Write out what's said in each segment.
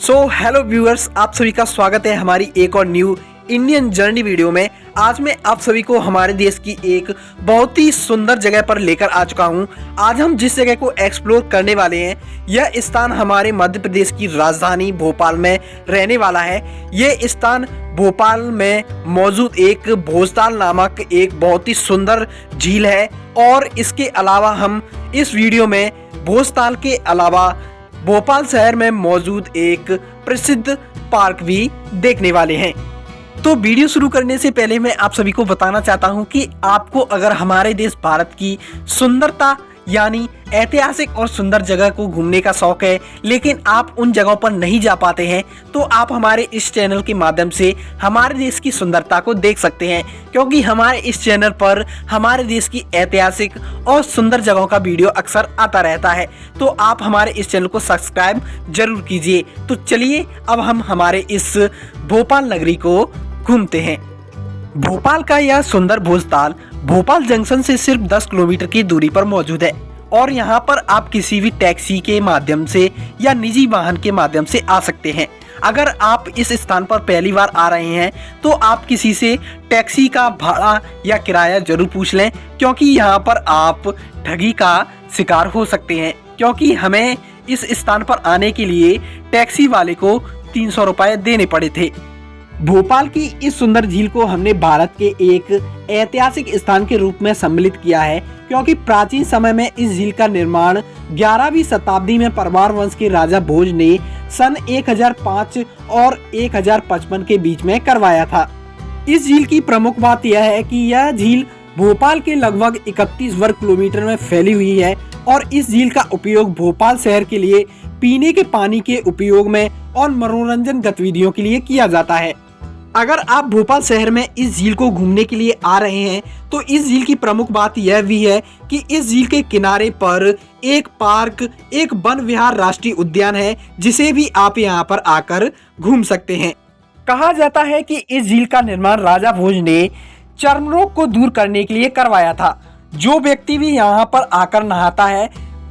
Hello viewers, आप सभी का स्वागत है हमारी एक और न्यू इंडियन जर्नी वीडियो में। आज मैं आप सभी को हमारे देश की एक बहुत ही सुंदर जगह पर लेकर आ चुका हूं। आज हम जिस जगह को एक्सप्लोर करने वाले हैं, यह स्थान हमारे मध्य प्रदेश की राजधानी भोपाल में रहने वाला है। यह स्थान भोपाल में मौजूद एक भोजताल नामक एक बहुत ही सुंदर झील है। और इसके अलावा हम इस वीडियो में भोजताल के अलावा भोपाल शहर में मौजूद एक प्रसिद्ध पार्क भी देखने वाले हैं। तो वीडियो शुरू करने से पहले मैं आप सभी को बताना चाहता हूं कि आपको अगर हमारे देश भारत की सुंदरता यानी ऐतिहासिक और सुंदर जगह को घूमने का शौक है, लेकिन आप उन जगहों पर नहीं जा पाते हैं, तो आप हमारे इस चैनल के माध्यम से हमारे देश की सुंदरता को देख सकते हैं। क्योंकि हमारे इस चैनल पर हमारे देश की ऐतिहासिक और सुंदर जगहों का वीडियो अक्सर आता रहता है, तो आप हमारे इस चैनल को सब्सक्राइब जरूर कीजिए। तो चलिए अब हम हमारे इस भोपाल नगरी को घूमते हैं। भोपाल का यह सुंदर भोजताल भोपाल जंक्शन से सिर्फ 10 किलोमीटर की दूरी पर मौजूद है और यहाँ पर आप किसी भी टैक्सी के माध्यम से या निजी वाहन के माध्यम से आ सकते हैं। अगर आप इस स्थान पर पहली बार आ रहे हैं तो आप किसी से टैक्सी का भाड़ा या किराया जरूर पूछ लें, क्योंकि यहाँ पर आप ठगी का शिकार हो सकते हैं। क्योंकि हमें इस स्थान पर आने के लिए टैक्सी वाले को 300 रुपये देने पड़े थे। भोपाल की इस सुंदर झील को हमने भारत के एक ऐतिहासिक स्थान के रूप में सम्मिलित किया है, क्योंकि प्राचीन समय में इस झील का निर्माण 11वीं शताब्दी में परमार वंश के राजा भोज ने सन 1005 और 1055 के बीच में करवाया था। इस झील की प्रमुख बात यह है कि यह झील भोपाल के लगभग 31 वर्ग किलोमीटर में फैली हुई है और इस झील का उपयोग भोपाल शहर के लिए पीने के पानी के उपयोग में और मनोरंजन गतिविधियों के लिए किया जाता है। अगर आप भोपाल शहर में इस झील को घूमने के लिए आ रहे हैं तो इस झील की प्रमुख बात यह भी है कि इस झील के किनारे पर एक पार्क, एक वन विहार राष्ट्रीय उद्यान है, जिसे भी आप यहां पर आकर घूम सकते हैं। कहा जाता है कि इस झील का निर्माण राजा भोज ने चर्म रोग को दूर करने के लिए करवाया था। जो व्यक्ति भी यहाँ पर आकर नहाता है,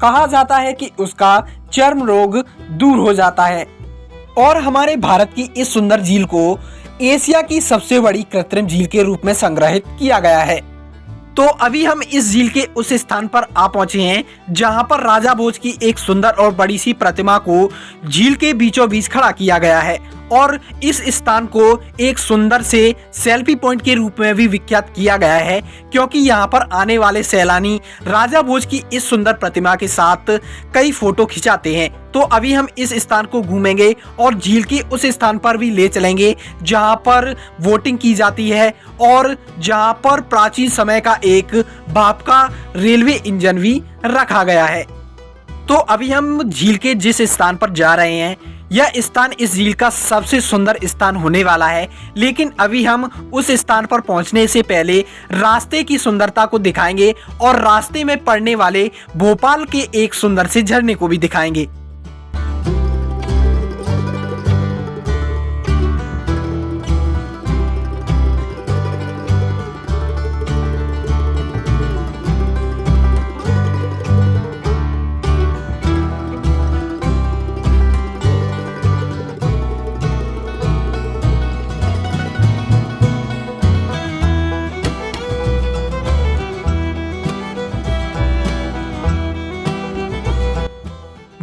कहा जाता है कि उसका चर्म रोग दूर हो जाता है। और हमारे भारत की इस सुंदर झील को एशिया की सबसे बड़ी कृत्रिम झील के रूप में संग्रहित किया गया है। तो अभी हम इस झील के उस स्थान पर आ पहुंचे हैं जहां पर राजा भोज की एक सुंदर और बड़ी सी प्रतिमा को झील के बीचों बीच खड़ा किया गया है। और इस स्थान को एक सुंदर से सेल्फी पॉइंट के रूप में भी विख्यात किया गया है, क्योंकि यहाँ पर आने वाले सैलानी राजा भोज की इस सुंदर प्रतिमा के साथ कई फोटो खिंचाते हैं। तो अभी हम इस स्थान को घूमेंगे और झील के उस स्थान पर भी ले चलेंगे जहाँ पर वोटिंग की जाती है और जहाँ पर प्राचीन समय का एक भाप का रेलवे इंजन भी रखा गया है। तो अभी हम झील के जिस स्थान पर जा रहे हैं, यह स्थान इस झील का सबसे सुंदर स्थान होने वाला है। लेकिन अभी हम उस स्थान पर पहुंचने से पहले रास्ते की सुंदरता को दिखाएंगे और रास्ते में पड़ने वाले भोपाल के एक सुंदर से झरने को भी दिखाएंगे।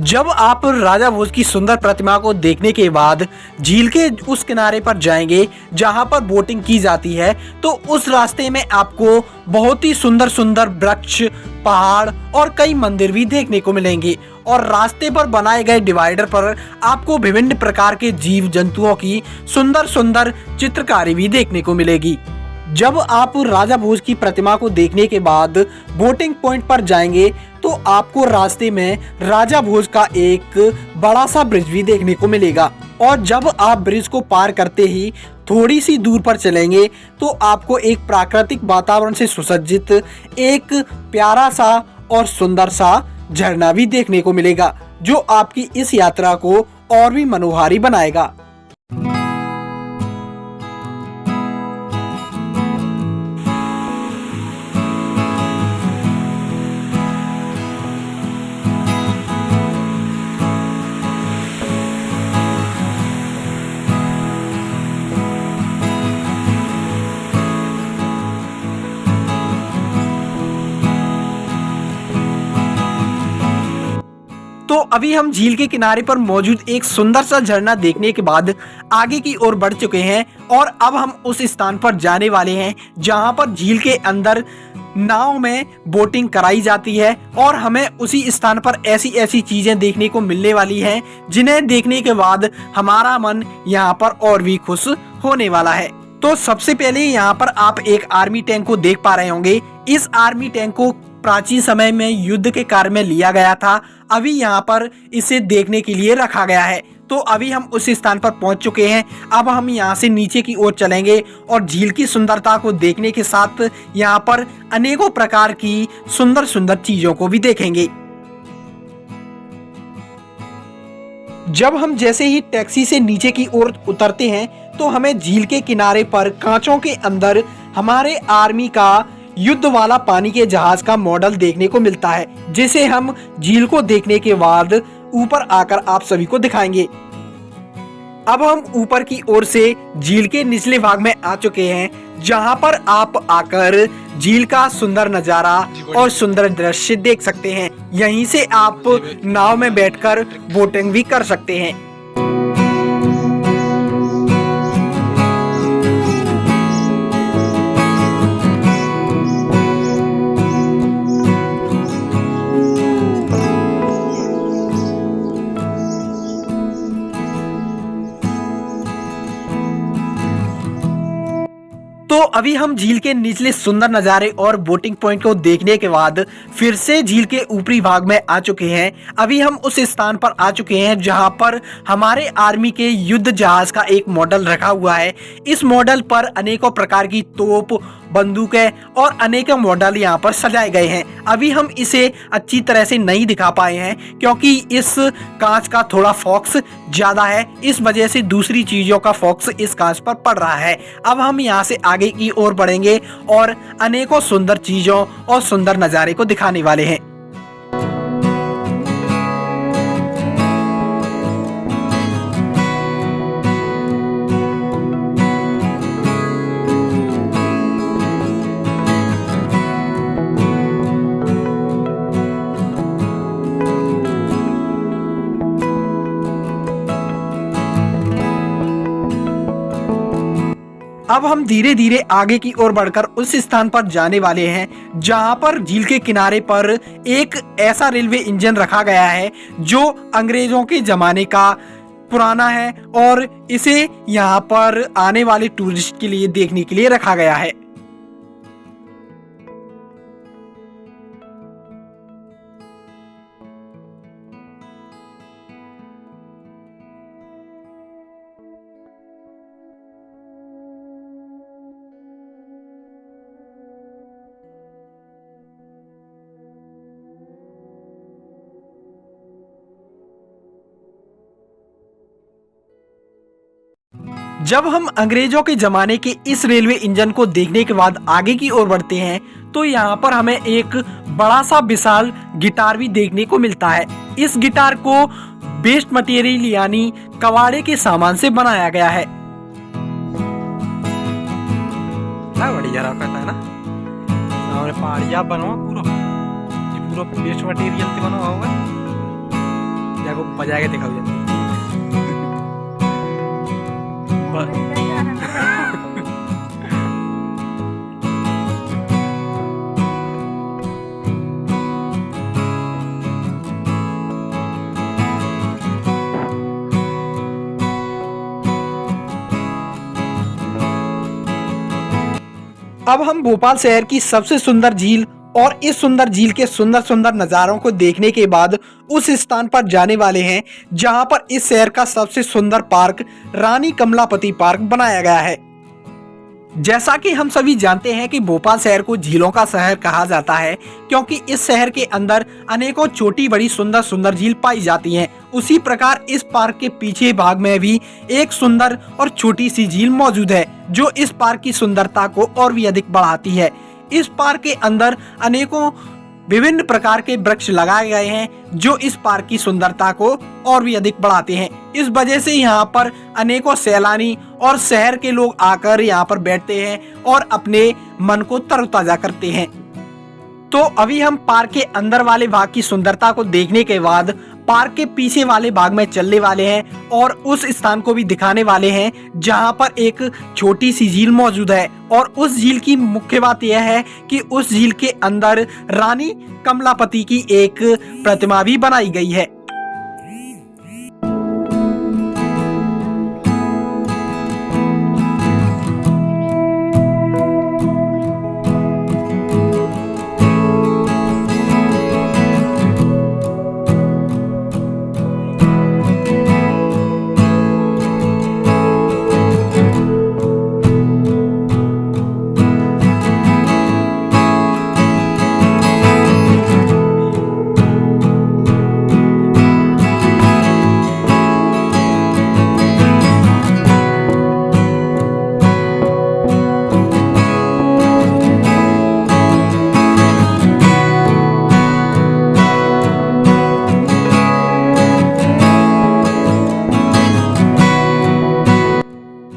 जब आप राजा भोज की सुंदर प्रतिमा को देखने के बाद झील के उस किनारे पर जाएंगे जहां पर बोटिंग की जाती है, तो उस रास्ते में आपको बहुत ही सुंदर सुंदर वृक्ष, पहाड़ और कई मंदिर भी देखने को मिलेंगे। और रास्ते पर बनाए गए डिवाइडर पर आपको विभिन्न प्रकार के जीव जंतुओं की सुंदर सुंदर चित्रकारी भी देखने को मिलेगी। जब आप राजा भोज की प्रतिमा को देखने के बाद बोटिंग पॉइंट पर जाएंगे तो आपको रास्ते में राजा भोज का एक बड़ा सा ब्रिज भी देखने को मिलेगा। और जब आप ब्रिज को पार करते ही थोड़ी सी दूर पर चलेंगे तो आपको एक प्राकृतिक वातावरण से सुसज्जित एक प्यारा सा और सुंदर सा झरना भी देखने को मिलेगा, जो आपकी इस यात्रा को और भी मनोहारी बनाएगा। अभी हम झील के किनारे पर मौजूद एक सुंदर सा झरना देखने के बाद आगे की ओर बढ़ चुके हैं और अब हम उस स्थान पर जाने वाले हैं जहां पर झील के अंदर नाव में बोटिंग कराई जाती है और हमें उसी स्थान पर ऐसी ऐसी चीजें देखने को मिलने वाली हैं जिन्हें देखने के बाद हमारा मन यहाँ पर और भी खुश होने वाला है। तो सबसे पहले यहाँ पर आप एक आर्मी टैंक को देख पा रहे होंगे। इस आर्मी टैंक को प्राचीन समय में युद्ध के कार्य में लिया गया था। अभी यहाँ पर इसे देखने के लिए रखा गया है। तो अभी हम उस स्थान पर पहुंच चुके हैं। अब हम यहाँ से नीचे की ओर चलेंगे और झील की सुंदरता को देखने के साथ यहाँ पर अनेकों प्रकार की सुंदर सुंदर चीजों को भी देखेंगे। जब हम जैसे ही टैक्सी से नीचे की ओर उतरते हैं तो हमें झील के किनारे पर कांचों के अंदर हमारे आर्मी का युद्ध वाला पानी के जहाज का मॉडल देखने को मिलता है, जिसे हम झील को देखने के बाद ऊपर आकर आप सभी को दिखाएंगे। अब हम ऊपर की ओर से झील के निचले भाग में आ चुके हैं, जहां पर आप आकर झील का सुंदर नजारा और सुंदर दृश्य देख सकते हैं। यहीं से आप नाव में बैठकर बोटिंग भी कर सकते हैं। तो अभी हम झील के निचले सुंदर नज़ारे और बोटिंग पॉइंट को देखने के बाद फिर से झील के ऊपरी भाग में आ चुके हैं। अभी हम उस स्थान पर आ चुके हैं जहां पर हमारे आर्मी के युद्ध जहाज का एक मॉडल रखा हुआ है। इस मॉडल पर अनेकों प्रकार की तोप, बंदूकें और अनेकों मॉडल यहाँ पर सजाए गए हैं। अभी हम इसे अच्छी तरह से नहीं दिखा पाए हैं क्योंकि इस कांच का थोड़ा फोकस ज्यादा है, इस वजह से दूसरी चीजों का फोकस इस कांच पर पड़ रहा है। अब हम यहाँ से आगे की ओर बढ़ेंगे और अनेकों सुंदर चीजों और सुंदर नज़ारे को दिखाने वाले हैं। अब हम धीरे धीरे आगे की ओर बढ़कर उस स्थान पर जाने वाले हैं जहां पर झील के किनारे पर एक ऐसा रेलवे इंजन रखा गया है जो अंग्रेजों के जमाने का पुराना है और इसे यहां पर आने वाले टूरिस्ट के लिए देखने के लिए रखा गया है। जब हम अंग्रेजों के जमाने के इस रेलवे इंजन को देखने के बाद आगे की ओर बढ़ते हैं तो यहाँ पर हमें एक बड़ा सा विशाल गिटार भी देखने को मिलता है। इस गिटार को वेस्ट मटेरियल यानी कबाड़े के सामान से बनाया गया है। बढ़िया रहता है ना, और पहाड़िया बनवा पूरा वेस्ट मटेरियल से बनवा होगा। जाको बजा के दिखाओ अब हम भोपाल शहर की सबसे सुंदर झील और इस सुंदर झील के सुंदर सुंदर नज़ारों को देखने के बाद उस स्थान पर जाने वाले हैं जहां पर इस शहर का सबसे सुंदर पार्क रानी कमलापति पार्क बनाया गया है। जैसा कि हम सभी जानते हैं कि भोपाल शहर को झीलों का शहर कहा जाता है क्योंकि इस शहर के अंदर अनेकों छोटी बड़ी सुंदर सुंदर झील पाई जाती हैं। उसी प्रकार इस पार्क के पीछे भाग में भी एक सुंदर और छोटी सी झील मौजूद है जो इस पार्क की सुंदरता को और भी अधिक बढ़ाती है। इस पार्क के अंदर अनेकों विभिन्न प्रकार के वृक्ष लगाए गए हैं जो इस पार्क की सुंदरता को और भी अधिक बढ़ाते हैं। इस वजह से यहाँ पर अनेकों सैलानी और शहर के लोग आकर यहाँ पर बैठते हैं और अपने मन को तरोताजा करते हैं। तो अभी हम पार्क के अंदर वाले भाग की सुंदरता को देखने के बाद पार्क के पीछे वाले भाग में चलने वाले हैं और उस स्थान को भी दिखाने वाले हैं जहां पर एक छोटी सी झील मौजूद है। और उस झील की मुख्य बात यह है कि उस झील के अंदर रानी कमलापति की एक प्रतिमा भी बनाई गई है।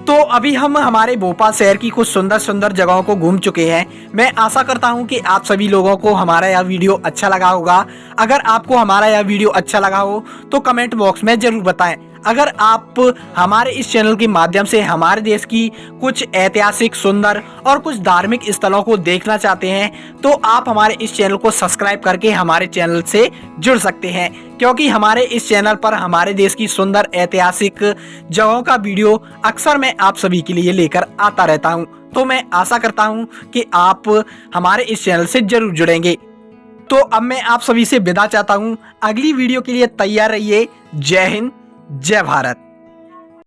तो अभी हम हमारे भोपाल शहर की कुछ सुंदर सुंदर जगहों को घूम चुके हैं। मैं आशा करता हूं कि आप सभी लोगों को हमारा यह वीडियो अच्छा लगा होगा। अगर आपको हमारा यह वीडियो अच्छा लगा हो तो कमेंट बॉक्स में जरूर बताएं। अगर आप हमारे इस चैनल के माध्यम से हमारे देश की कुछ ऐतिहासिक, सुंदर और कुछ धार्मिक स्थलों को देखना चाहते हैं तो आप हमारे इस चैनल को सब्सक्राइब करके हमारे चैनल से जुड़ सकते हैं, क्योंकि हमारे इस चैनल पर हमारे देश की सुंदर ऐतिहासिक जगहों का वीडियो अक्सर मैं आप सभी के लिए लेकर आता रहता हूं। तो मैं आशा करता हूं कि आप हमारे इस चैनल से जरूर जुड़ेंगे। तो अब मैं आप सभी से विदा चाहता हूं। अगली वीडियो के लिए तैयार रहिए। जय हिंद, जय भारत।